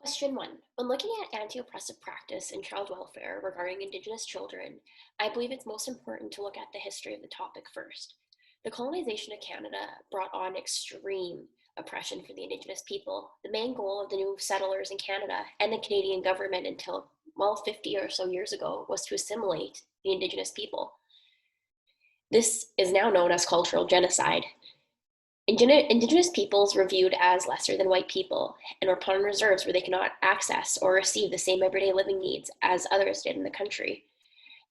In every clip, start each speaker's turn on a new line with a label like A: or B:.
A: Question one. When looking at anti-oppressive practice in child welfare regarding Indigenous children, I believe it's most important to look at the history of the topic first. The colonization of Canada brought on extreme oppression for the Indigenous people. The main goal of the new settlers in Canada and the Canadian government until, 50 or so years ago was to assimilate the Indigenous people. This is now known as cultural genocide. Indigenous peoples were viewed as lesser than white people and were put on reserves where they could not access or receive the same everyday living needs as others did in the country.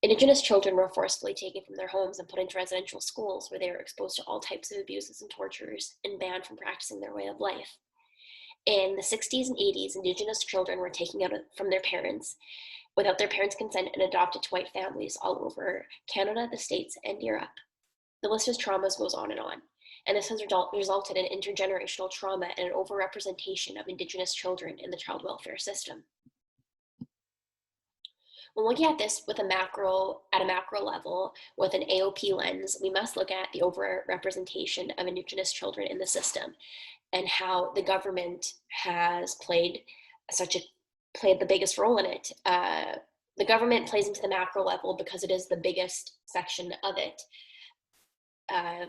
A: Indigenous children were forcibly taken from their homes and put into residential schools where they were exposed to all types of abuses and tortures and banned from practicing their way of life. In the 60s and 80s, Indigenous children were taken out from their parents without their parents' consent and adopted to white families all over Canada, the States, and Europe. The list of traumas goes on, and this has resulted in intergenerational trauma and an overrepresentation of Indigenous children in the child welfare system. When looking at this at a macro level with an AOP lens, we must look at the overrepresentation of Indigenous children in the system and how the government has played the biggest role in it. The government plays into the macro level because it is the biggest section of it.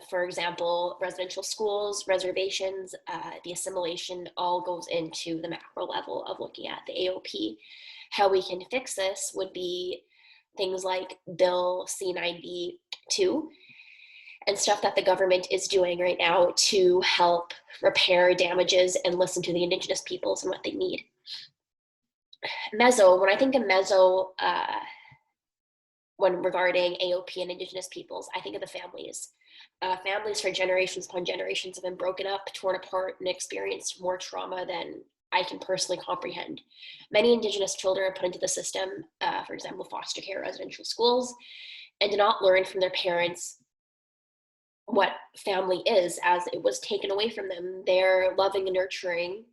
A: For example, residential schools, reservations, the assimilation all goes into the macro level of looking at the AOP. How we can fix this would be things like Bill C-92 and stuff that the government is doing right now to help repair damages and listen to the Indigenous peoples and what they need. Meso, when I think of Meso, when regarding AOP and Indigenous peoples, I think of the families. Families for generations upon generations have been broken up, torn apart, and experienced more trauma than I can personally comprehend. Many Indigenous children are put into the system, for example, foster care, residential schools, and do not learn from their parents what family is, as it was taken away from them. Their loving and nurturing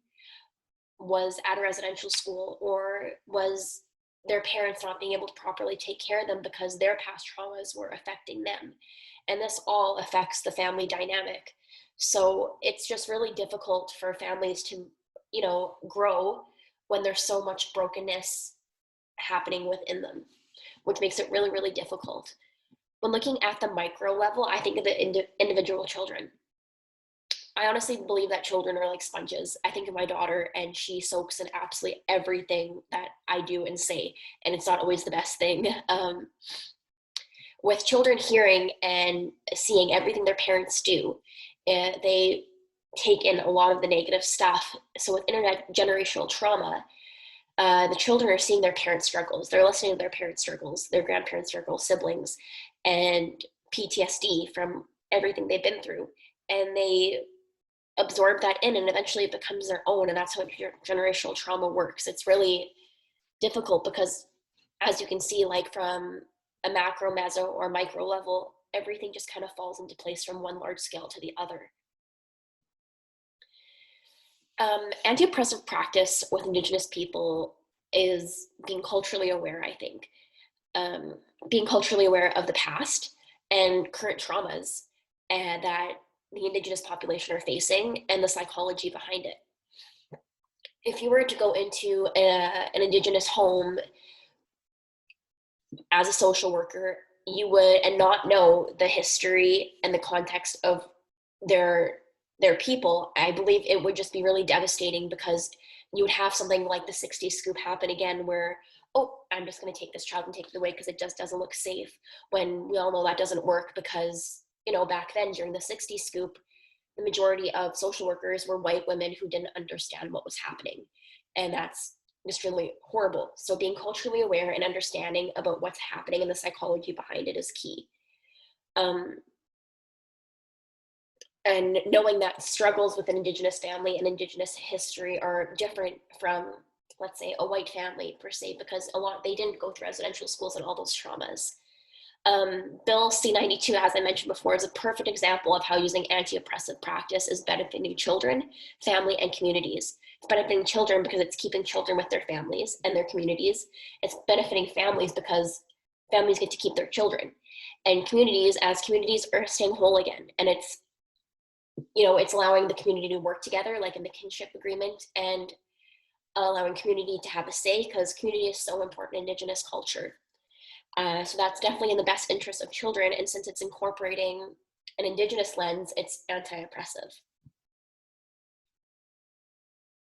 A: was at a residential school, or was their parents not being able to properly take care of them because their past traumas were affecting them. And this all affects the family dynamic. So it's just really difficult for families to, grow when there's so much brokenness happening within them, which makes it really, really difficult. When looking at the micro level, I think of the individual children. I honestly believe that children are like sponges. I think of my daughter, and she soaks in absolutely everything that I do and say, and it's not always the best thing. With children hearing and seeing everything their parents do, they take in a lot of the negative stuff. So with intergenerational trauma, the children are seeing their parents' struggles. They're listening to their parents' struggles, their grandparents' struggles, siblings, and PTSD from everything they've been through. And they absorb that in, and eventually it becomes their own. And that's how generational trauma works. It's really difficult because, as you can see, like from a macro, meso, or micro level, everything just kind of falls into place from one large scale to the other. Anti-oppressive practice with Indigenous people is being culturally aware, I think. Being culturally aware of the past and current traumas and that the Indigenous population are facing and the psychology behind it. If you were to go into an Indigenous home as a social worker, you would and not know the history and the context of their people, I believe it would just be really devastating, because you would have something like the 60s scoop happen again where, oh, I'm just going to take this child and take it away because it just doesn't look safe, when we all know that doesn't work, because back then during the 60s scoop, the majority of social workers were white women who didn't understand what was happening, and that's just really horrible. So being culturally aware and understanding about what's happening and the psychology behind it is key. And knowing that struggles with an Indigenous family and Indigenous history are different from, let's say, a white family per se, because they didn't go through residential schools and all those traumas. Bill C-92, as I mentioned before, is a perfect example of how using anti-oppressive practice is benefiting children, family, and communities. It's benefiting children because it's keeping children with their families and their communities. It's benefiting families because families get to keep their children, and communities, as communities are staying whole again. And it's allowing the community to work together, like in the kinship agreement, and allowing community to have a say because community is so important in Indigenous culture. So that's definitely in the best interest of children. And since it's incorporating an Indigenous lens, it's anti oppressive.